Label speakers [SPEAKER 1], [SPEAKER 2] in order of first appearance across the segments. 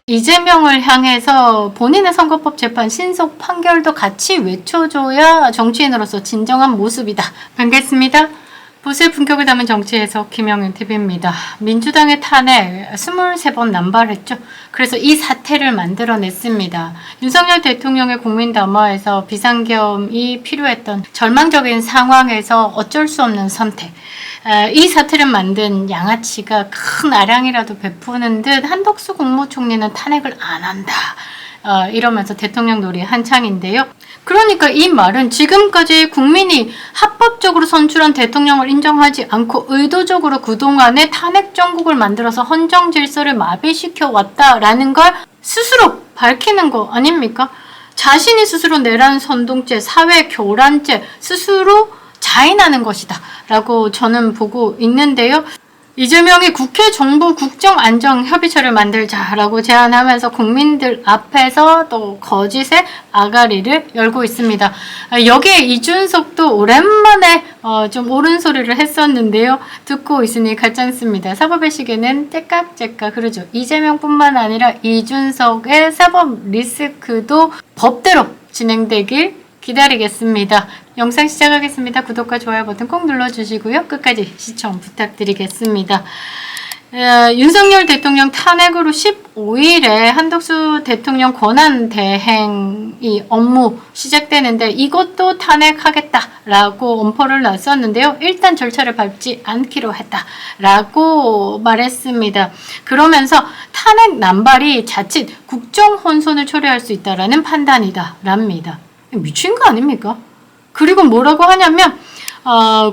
[SPEAKER 1] 이재명을 향해서 본인의 선거법 재판 신속 판결도 같이 외쳐줘야 정치인으로서 진정한 모습이다. 반갑습니다. 보수의 품격을 담은 정치해석 김영윤 TV입니다. 민주당의 탄핵 23번 남발했죠. 그래서 이 사태를 만들어냈습니다. 윤석열 대통령의 국민 담화에서 비상겸이 필요했던 절망적인 상황에서 어쩔 수 없는 선택. 이 사태를 만든 양아치가 큰 아량이라도 베푸는 듯 한덕수 국무총리는 탄핵을 안 한다. 이러면서 대통령 놀이 한창인데요. 그러니까 이 말은 지금까지 국민이 합법적으로 선출한 대통령을 인정하지 않고 의도적으로 그동안에 탄핵 정국을 만들어서 헌정 질서를 마비시켜 왔다라는 걸 스스로 밝히는 거 아닙니까? 자신이 스스로 내란 선동죄, 사회 교란죄 스스로 자인하는 것이다 라고 저는 보고 있는데요. 이재명이 국회 정부 국정안정협의체를 만들자라고 제안하면서 국민들 앞에서 또 거짓의 아가리를 열고 있습니다. 여기에 이준석도 오랜만에 좀 옳은 소리를 했었는데요. 듣고 있으니 가짜않습니다. 사법의 시계는 째깍째깍 흐르죠. 이재명뿐만 아니라 이준석의 사법 리스크도 법대로 진행되길 기다리겠습니다. 영상 시작하겠습니다. 구독과 좋아요 버튼 꼭 눌러주시고요. 끝까지 시청 부탁드리겠습니다. 윤석열 대통령 탄핵으로 15일에 한덕수 대통령 권한대행이 업무 시작되는데 이것도 탄핵하겠다라고 엄포를 놨었는데요. 일단 절차를 밟지 않기로 했다라고 말했습니다. 그러면서 탄핵 남발이 자칫 국정혼선을 초래할 수 있다라는 판단이다랍니다. 미친 거 아닙니까? 그리고 뭐라고 하냐면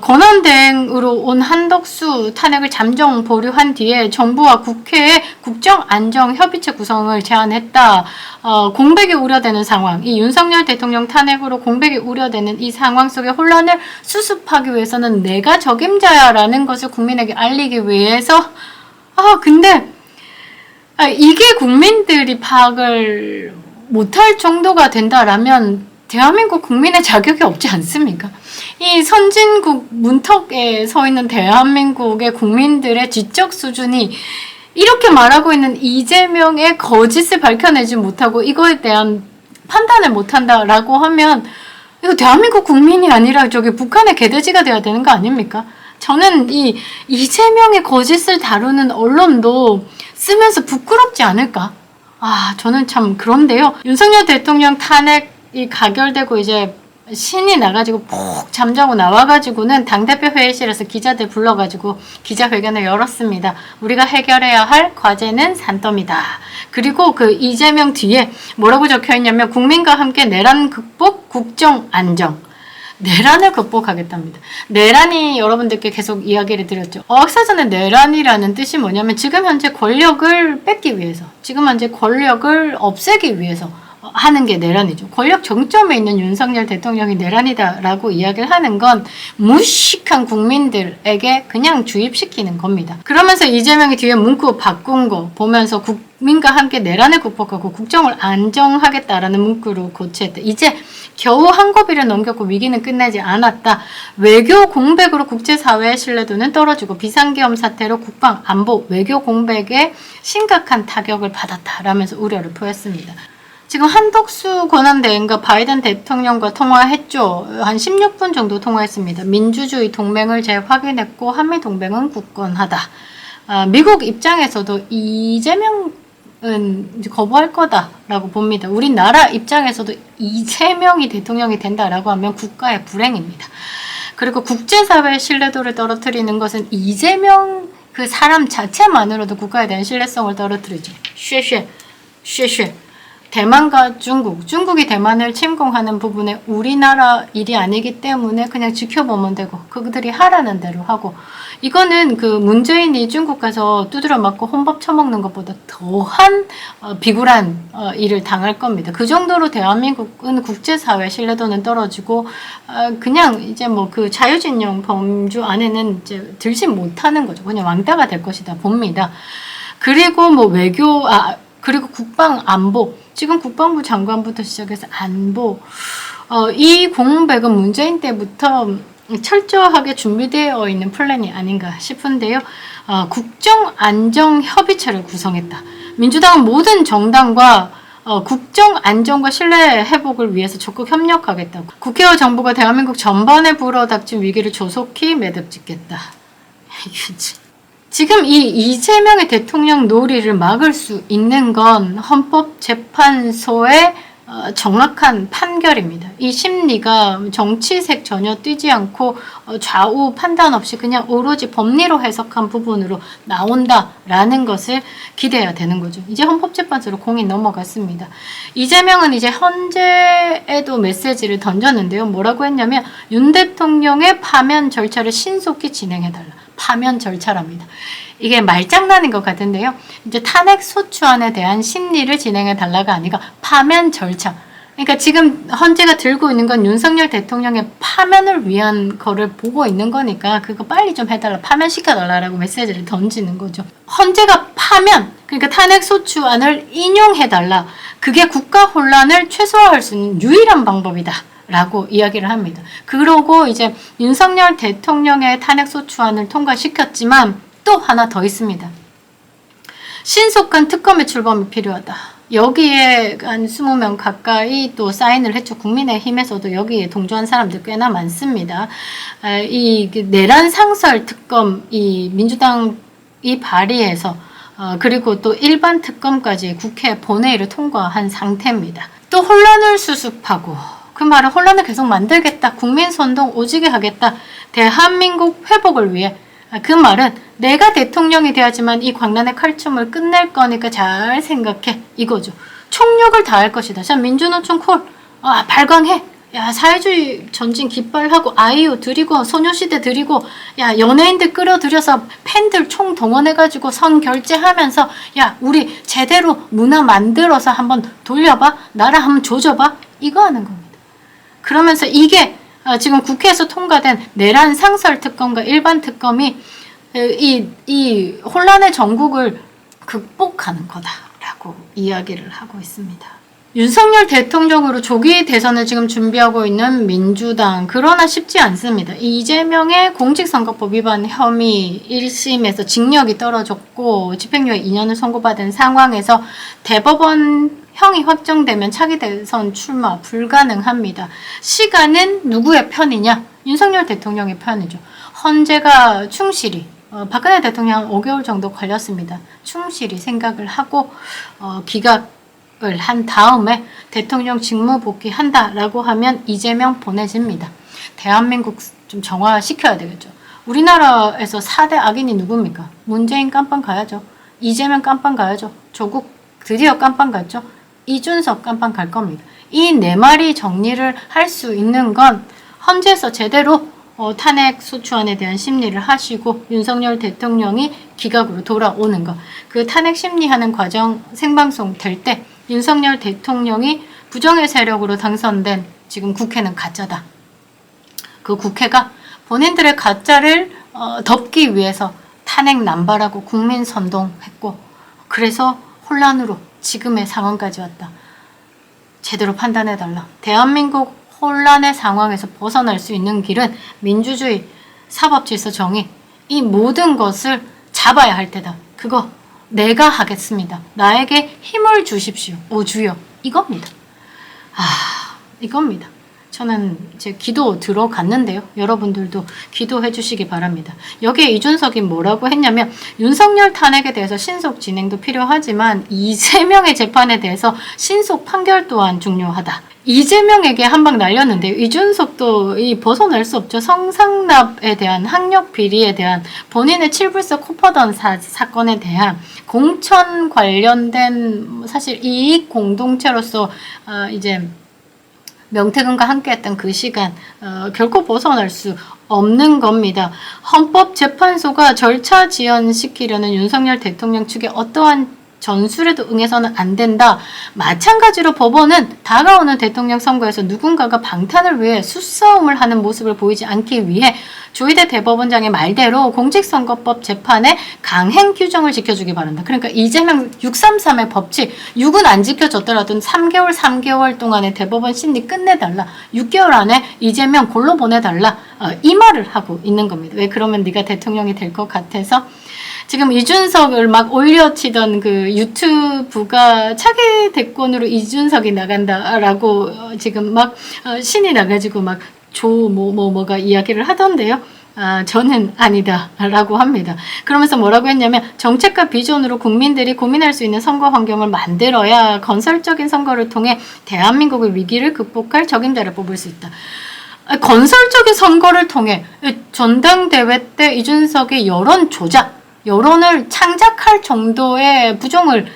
[SPEAKER 1] 권한대행으로 온 한덕수 탄핵을 잠정 보류한 뒤에 정부와 국회에 국정안정협의체 구성을 제안했다. 공백이 우려되는 상황, 이 윤석열 대통령 탄핵으로 공백이 우려되는 이 상황 속에 혼란을 수습하기 위해서는 내가 적임자야라는 것을 국민에게 알리기 위해서 근데 이게 국민들이 파악을 못할 정도가 된다라면 대한민국 국민의 자격이 없지 않습니까? 이 선진국 문턱에 서 있는 대한민국의 국민들의 지적 수준이 이렇게 말하고 있는 이재명의 거짓을 밝혀내지 못하고 이거에 대한 판단을 못한다라고 하면 이거 대한민국 국민이 아니라 저기 북한의 개돼지가 돼야 되는 거 아닙니까? 저는 이 이재명의 거짓을 다루는 언론도 쓰면서 부끄럽지 않을까? 저는 참 그런데요. 윤석열 대통령 탄핵 이 가결되고 이제 신이 나가지고 푹 잠자고 나와가지고는 당대표 회의실에서 기자들 불러가지고 기자회견을 열었습니다. 우리가 해결해야 할 과제는 산더미다. 그리고 그 이재명 뒤에 뭐라고 적혀있냐면 국민과 함께 내란 극복 국정 안정. 내란을 극복하겠답니다. 내란이 여러분들께 계속 이야기를 드렸죠. 어학사전의 내란이라는 뜻이 뭐냐면 지금 현재 권력을 뺏기 위해서, 지금 현재 권력을 없애기 위해서 하는 게 내란이죠. 권력 정점에 있는 윤석열 대통령이 내란이다라고 이야기를 하는 건 무식한 국민들에게 그냥 주입시키는 겁니다. 그러면서 이재명이 뒤에 문구 바꾼 거 보면서 국민과 함께 내란을 극복하고 국정을 안정하겠다라는 문구로 고치했다. 이제 겨우 한 고비를 넘겼고 위기는 끝나지 않았다. 외교 공백으로 국제사회의 신뢰도는 떨어지고 비상계엄 사태로 국방, 안보, 외교 공백에 심각한 타격을 받았다라면서 우려를 표했습니다. 지금 한덕수 권한대행과 바이든 대통령과 통화했죠. 한 16분 정도 통화했습니다. 민주주의 동맹을 재확인했고 한미동맹은 굳건하다. 미국 입장에서도 이재명은 이제 거부할 거다라고 봅니다. 우리나라 입장에서도 이재명이 대통령이 된다라고 하면 국가의 불행입니다. 그리고 국제사회의 신뢰도를 떨어뜨리는 것은 이재명 그 사람 자체만으로도 국가에 대한 신뢰성을 떨어뜨리죠. 쉐쉐. 대만과 중국이 대만을 침공하는 부분에 우리나라 일이 아니기 때문에 그냥 지켜보면 되고 그들이 하라는 대로 하고 이거는 그 문재인이 중국 가서 두드려 맞고 혼밥 처먹는 것보다 더한 비굴한 일을 당할 겁니다. 그 정도로 대한민국은 국제사회 신뢰도는 떨어지고 그냥 이제 뭐 그 자유진영 범주 안에는 이제 들지 못하는 거죠. 그냥 왕따가 될 것이다 봅니다. 그리고 뭐 외교 그리고 국방 안보 지금 국방부 장관부터 시작해서 안보 이 공백은 문재인 때부터 철저하게 준비되어 있는 플랜이 아닌가 싶은데요. 국정안정협의체를 구성했다. 민주당은 모든 정당과 국정 안정과 신뢰 회복을 위해서 적극 협력하겠다고. 국회와 정부가 대한민국 전반에 불어닥친 위기를 조속히 매듭짓겠다. 지금 이 이재명의 대통령 놀이를 막을 수 있는 건 헌법재판소의 정확한 판결입니다. 이 심리가 정치색 전혀 띄지 않고 좌우 판단 없이 그냥 오로지 법리로 해석한 부분으로 나온다라는 것을 기대해야 되는 거죠. 이제 헌법재판소로 공이 넘어갔습니다. 이재명은 이제 헌재에도 메시지를 던졌는데요. 뭐라고 했냐면 윤 대통령의 파면 절차를 신속히 진행해달라. 파면 절차랍니다. 이게 말장난인 것 같은데요. 이제 탄핵 소추안에 대한 심리를 진행해 달라가 아니라 파면 절차. 그러니까 지금 헌재가 들고 있는 건 윤석열 대통령의 파면을 위한 거를 보고 있는 거니까 그거 빨리 좀 해달라. 파면시켜달라라고 메시지를 던지는 거죠. 헌재가 파면, 그러니까 탄핵 소추안을 인용해달라. 그게 국가 혼란을 최소화할 수 있는 유일한 방법이다. 라고 이야기를 합니다. 그러고 이제 윤석열 대통령의 탄핵소추안을 통과시켰지만 또 하나 더 있습니다. 신속한 특검의 출범이 필요하다. 여기에 한 20명 가까이 또 사인을 했죠. 국민의힘에서도 여기에 동조한 사람들 꽤나 많습니다. 이 내란 상설 특검, 이 민주당이 발의해서 그리고 또 일반 특검까지 국회 본회의를 통과한 상태입니다. 또 혼란을 수습하고 그 말은 혼란을 계속 만들겠다. 국민 선동 오지게 하겠다. 대한민국 회복을 위해. 그 말은 내가 대통령이 돼야지만 이 광란의 칼춤을 끝낼 거니까 잘 생각해. 이거죠. 총력을 다할 것이다. 자, 민주노총 콜. 발광해. 야, 사회주의 전진 깃발하고 아이유 드리고 소녀시대 드리고 야, 연예인들 끌어들여서 팬들 총 동원해가지고 선 결제하면서 야, 우리 제대로 문화 만들어서 한번 돌려봐. 나라 한번 조져봐. 이거 하는 겁니다. 그러면서 이게 지금 국회에서 통과된 내란 상설 특검과 일반 특검이 이 혼란의 전국을 극복하는 거다라고 이야기를 하고 있습니다. 윤석열 대통령으로 조기 대선을 지금 준비하고 있는 민주당. 그러나 쉽지 않습니다. 이재명의 공직선거법 위반 혐의 1심에서 징역이 떨어졌고 집행유예 2년을 선고받은 상황에서 대법원 형이 확정되면 차기 대선 출마 불가능합니다. 시간은 누구의 편이냐? 윤석열 대통령의 편이죠. 헌재가 충실히 박근혜 대통령 5개월 정도 걸렸습니다. 충실히 생각을 하고 기각을 한 다음에 대통령 직무 복귀한다라고 하면 이재명 보내집니다. 대한민국 좀 정화시켜야 되겠죠. 우리나라에서 4대 악인이 누굽니까? 문재인 깜빵 가야죠. 이재명 깜빵 가야죠. 조국 드디어 깜빵 갔죠. 이준석 깜빵 갈 겁니다. 이 네 마리 정리를 할 수 있는 건 헌재에서 제대로 탄핵 소추안에 대한 심리를 하시고 윤석열 대통령이 기각으로 돌아오는 것. 그 탄핵 심리하는 과정 생방송 될 때 윤석열 대통령이 부정의 세력으로 당선된 지금 국회는 가짜다. 그 국회가 본인들의 가짜를 덮기 위해서 탄핵 남발하고 국민 선동했고 그래서 혼란으로 지금의 상황까지 왔다. 제대로 판단해달라. 대한민국 혼란의 상황에서 벗어날 수 있는 길은 민주주의, 사법질서 정의 이 모든 것을 잡아야 할 때다. 그거 내가 하겠습니다. 나에게 힘을 주십시오. 오 주여. 이겁니다. 이겁니다. 저는 제 기도 들어갔는데요. 여러분들도 기도해 주시기 바랍니다. 여기에 이준석이 뭐라고 했냐면 윤석열 탄핵에 대해서 신속 진행도 필요하지만 이재명의 재판에 대해서 신속 판결 또한 중요하다. 이재명에게 한 방 날렸는데요. 이준석도 벗어날 수 없죠. 성상납에 대한 학력 비리에 대한 본인의 칠불서 코퍼던 사건에 대한 공천 관련된 사실 이익 공동체로서 이제 명태균과 함께했던 그 시간 결코 벗어날 수 없는 겁니다. 헌법재판소가 절차 지연시키려는 윤석열 대통령 측의 어떠한 전술에도 응해서는 안 된다. 마찬가지로 법원은 다가오는 대통령 선거에서 누군가가 방탄을 위해 수싸움을 하는 모습을 보이지 않기 위해 조희대 대법원장의 말대로 공직선거법 재판에 강행 규정을 지켜주기 바란다. 그러니까 이재명 633의 법칙 6은 안 지켜줬더라도 3개월 동안에 대법원 심리 끝내달라. 6개월 안에 이재명 골로 보내달라. 이 말을 하고 있는 겁니다. 왜 그러면 네가 대통령이 될 것 같아서 지금 이준석을 막 올려치던 그 유튜브가 차기 대권으로 이준석이 나간다라고 지금 막 신이 나가지고 막 뭐가 이야기를 하던데요. 저는 아니다라고 합니다. 그러면서 뭐라고 했냐면 정책과 비전으로 국민들이 고민할 수 있는 선거 환경을 만들어야 건설적인 선거를 통해 대한민국의 위기를 극복할 적임자를 뽑을 수 있다. 건설적인 선거를 통해 전당대회 때 이준석이 여론 조작, 여론을 창작할 정도의 부정을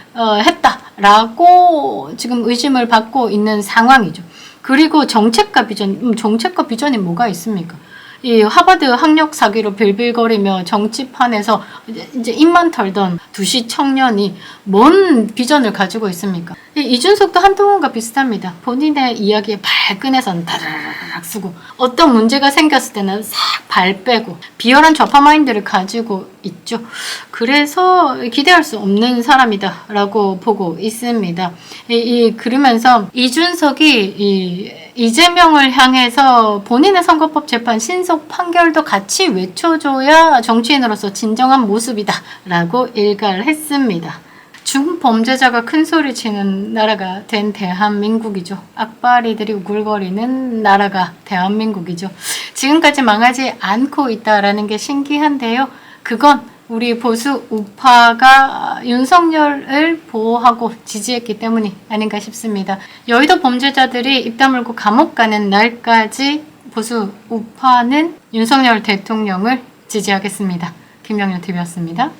[SPEAKER 1] 했다라고 지금 의심을 받고 있는 상황이죠. 그리고 정책과 비전이 뭐가 있습니까? 이 하버드 학력 사기로 빌빌거리며 정치판에서 이제 입만 털던 두시 청년이 뭔 비전을 가지고 있습니까? 이준석도 한동훈과 비슷합니다. 본인의 이야기에 발끈해서 다라락 쓰고 어떤 문제가 생겼을 때는 싹 발 빼고 비열한 좌파 마인드를 가지고 있죠. 그래서 기대할 수 없는 사람이다라고 보고 있습니다. 그러면서 이준석이 이재명을 향해서 본인의 선거법 재판 신속 판결도 같이 외쳐줘야 정치인으로서 진정한 모습이다라고 일갈을 했습니다. 중범죄자가 큰 소리 치는 나라가 된 대한민국이죠. 악바리들이 우글거리는 나라가 대한민국이죠. 지금까지 망하지 않고 있다라는 게 신기한데요. 그건 우리 보수 우파가 윤석열을 보호하고 지지했기 때문이 아닌가 싶습니다. 여의도 범죄자들이 입 다물고 감옥 가는 날까지 보수 우파는 윤석열 대통령을 지지하겠습니다. 김영렬TV였습니다.